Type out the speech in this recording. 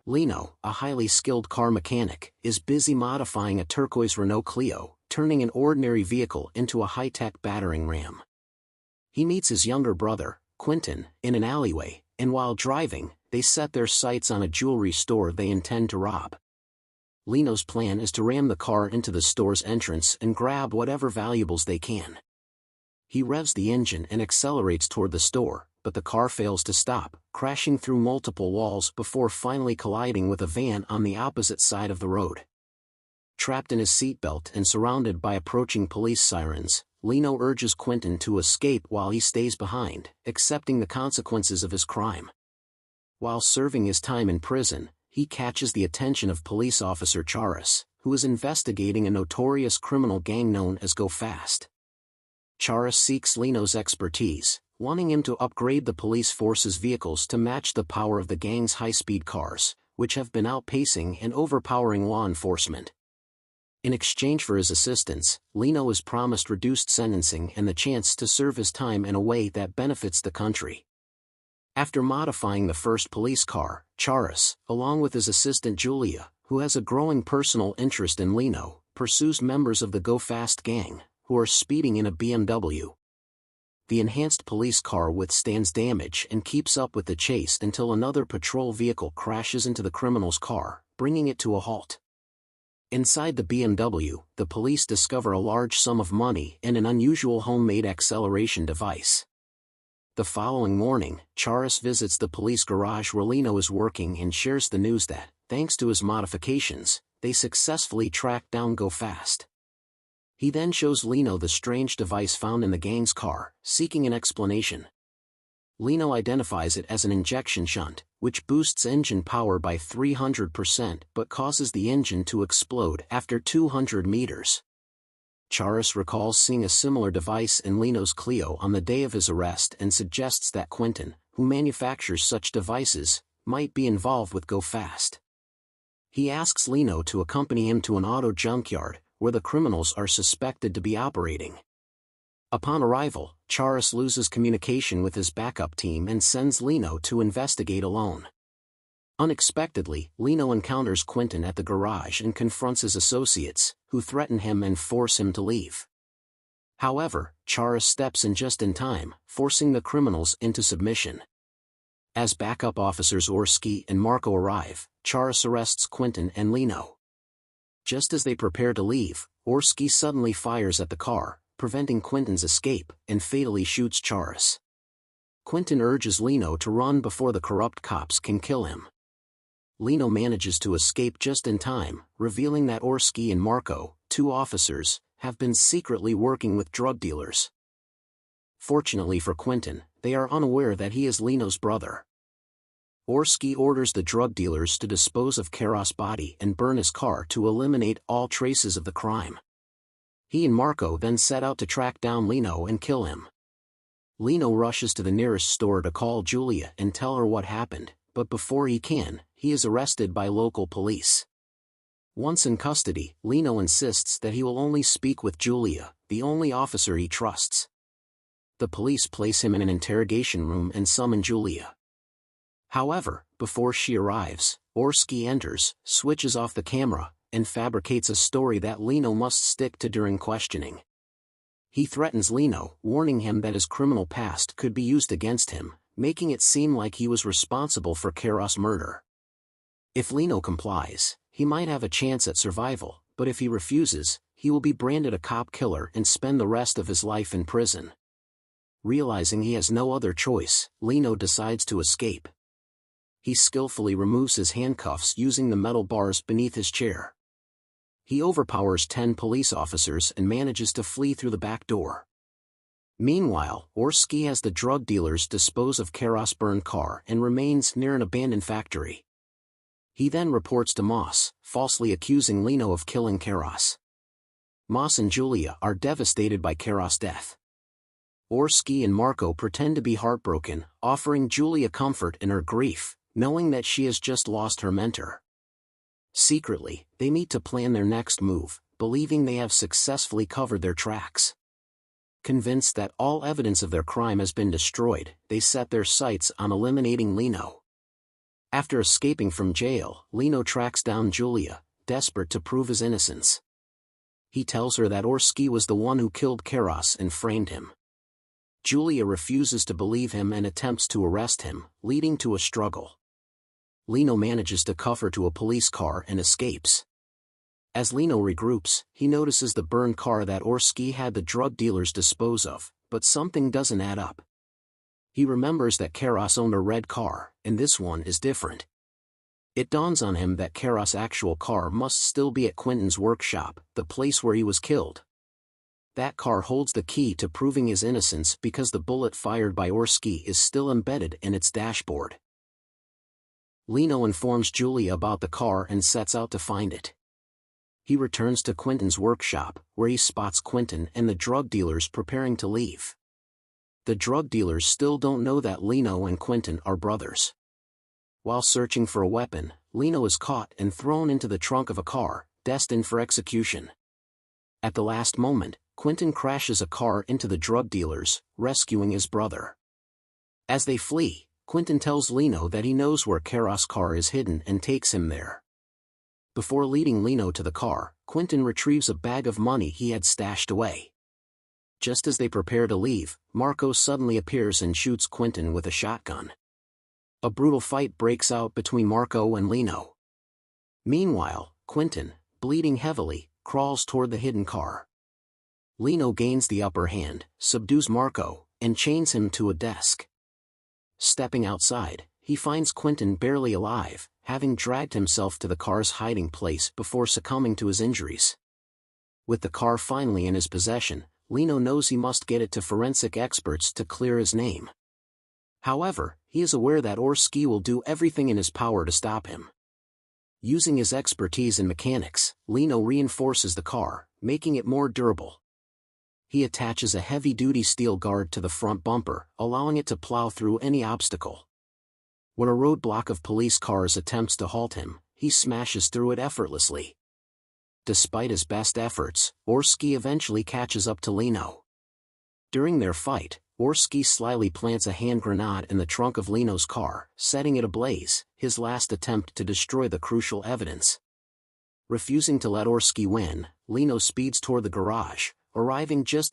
Lino, a highly skilled car mechanic, is busy modifying a turquoise Renault Clio, turning an ordinary vehicle into a high-tech battering ram. He meets his younger brother, Quentin, in an alleyway, and while driving, they set their sights on a jewelry store they intend to rob. Lino's plan is to ram the car into the store's entrance and grab whatever valuables they can. He revs the engine and accelerates toward the store, but the car fails to stop, crashing through multiple walls before finally colliding with a van on the opposite side of the road. Trapped in his seatbelt and surrounded by approaching police sirens, Lino urges Quentin to escape while he stays behind, accepting the consequences of his crime. While serving his time in prison, he catches the attention of police officer Charis, who is investigating a notorious criminal gang known as Go Fast. Charis seeks Lino's expertise, wanting him to upgrade the police force's vehicles to match the power of the gang's high-speed cars, which have been outpacing and overpowering law enforcement. In exchange for his assistance, Lino is promised reduced sentencing and the chance to serve his time in a way that benefits the country. After modifying the first police car, Charis, along with his assistant Julia, who has a growing personal interest in Lino, pursues members of the Go Fast gang, who are speeding in a BMW. The enhanced police car withstands damage and keeps up with the chase until another patrol vehicle crashes into the criminal's car, bringing it to a halt. Inside the BMW, the police discover a large sum of money and an unusual homemade acceleration device. The following morning, Charis visits the police garage where Lino is working and shares the news that, thanks to his modifications, they successfully tracked down Go Fast. He then shows Lino the strange device found in the gang's car, seeking an explanation. Lino identifies it as an injection shunt, which boosts engine power by 300% but causes the engine to explode after 200 meters. Charis recalls seeing a similar device in Lino's Clio on the day of his arrest and suggests that Quentin, who manufactures such devices, might be involved with Go Fast. He asks Lino to accompany him to an auto junkyard, where the criminals are suspected to be operating. Upon arrival, Charis loses communication with his backup team and sends Lino to investigate alone. Unexpectedly, Lino encounters Quentin at the garage and confronts his associates, who threaten him and force him to leave. However, Charis steps in just in time, forcing the criminals into submission. As backup officers Orski and Marco arrive, Charis arrests Quentin and Lino. Just as they prepare to leave, Orski suddenly fires at the car, preventing Quentin's escape, and fatally shoots Charis. Quentin urges Lino to run before the corrupt cops can kill him. Lino manages to escape just in time, revealing that Orski and Marco, two officers, have been secretly working with drug dealers. Fortunately for Quentin, they are unaware that he is Lino's brother. Orski orders the drug dealers to dispose of Karos' body and burn his car to eliminate all traces of the crime. He and Marco then set out to track down Lino and kill him. Lino rushes to the nearest store to call Julia and tell her what happened, but before he can, he is arrested by local police. Once in custody, Lino insists that he will only speak with Julia, the only officer he trusts. The police place him in an interrogation room and summon Julia. However, before she arrives, Orski enters, switches off the camera, and fabricates a story that Lino must stick to during questioning. He threatens Lino, warning him that his criminal past could be used against him, making it seem like he was responsible for Karos' murder. If Lino complies, he might have a chance at survival, but if he refuses, he will be branded a cop killer and spend the rest of his life in prison. Realizing he has no other choice, Lino decides to escape. He skillfully removes his handcuffs using the metal bars beneath his chair. He overpowers 10 police officers and manages to flee through the back door. Meanwhile, Orski has the drug dealers dispose of Karos' burned car and remains near an abandoned factory. He then reports to Moss, falsely accusing Lino of killing Karos. Moss and Julia are devastated by Karos' death. Orski and Marco pretend to be heartbroken, offering Julia comfort in her grief, knowing that she has just lost her mentor. Secretly, they meet to plan their next move, believing they have successfully covered their tracks. Convinced that all evidence of their crime has been destroyed, they set their sights on eliminating Lino. After escaping from jail, Lino tracks down Julia, desperate to prove his innocence. He tells her that Orski was the one who killed Karas and framed him. Julia refuses to believe him and attempts to arrest him, leading to a struggle. Lino manages to cuff her to a police car and escapes. As Lino regroups, he notices the burned car that Orski had the drug dealers dispose of, but something doesn't add up. He remembers that Karas owned a red car, and this one is different. It dawns on him that Karas' actual car must still be at Quentin's workshop, the place where he was killed. That car holds the key to proving his innocence because the bullet fired by Orski is still embedded in its dashboard. Lino informs Julia about the car and sets out to find it. He returns to Quentin's workshop, where he spots Quentin and the drug dealers preparing to leave. The drug dealers still don't know that Lino and Quentin are brothers. While searching for a weapon, Lino is caught and thrown into the trunk of a car, destined for execution. At the last moment, Quentin crashes a car into the drug dealers, rescuing his brother. As they flee, Quentin tells Lino that he knows where Karas' car is hidden and takes him there. Before leading Lino to the car, Quentin retrieves a bag of money he had stashed away. Just as they prepare to leave, Marco suddenly appears and shoots Quentin with a shotgun. A brutal fight breaks out between Marco and Lino. Meanwhile, Quentin, bleeding heavily, crawls toward the hidden car. Lino gains the upper hand, subdues Marco, and chains him to a desk. Stepping outside, he finds Quentin barely alive, having dragged himself to the car's hiding place before succumbing to his injuries. With the car finally in his possession, Lino knows he must get it to forensic experts to clear his name. However, he is aware that Orski will do everything in his power to stop him. Using his expertise in mechanics, Lino reinforces the car, making it more durable. He attaches a heavy-duty steel guard to the front bumper, allowing it to plow through any obstacle. When a roadblock of police cars attempts to halt him, he smashes through it effortlessly. Despite his best efforts, Orski eventually catches up to Lino. During their fight, Orski slyly plants a hand grenade in the trunk of Lino's car, setting it ablaze, his last attempt to destroy the crucial evidence. Refusing to let Orski win, Lino speeds toward the garage, arriving just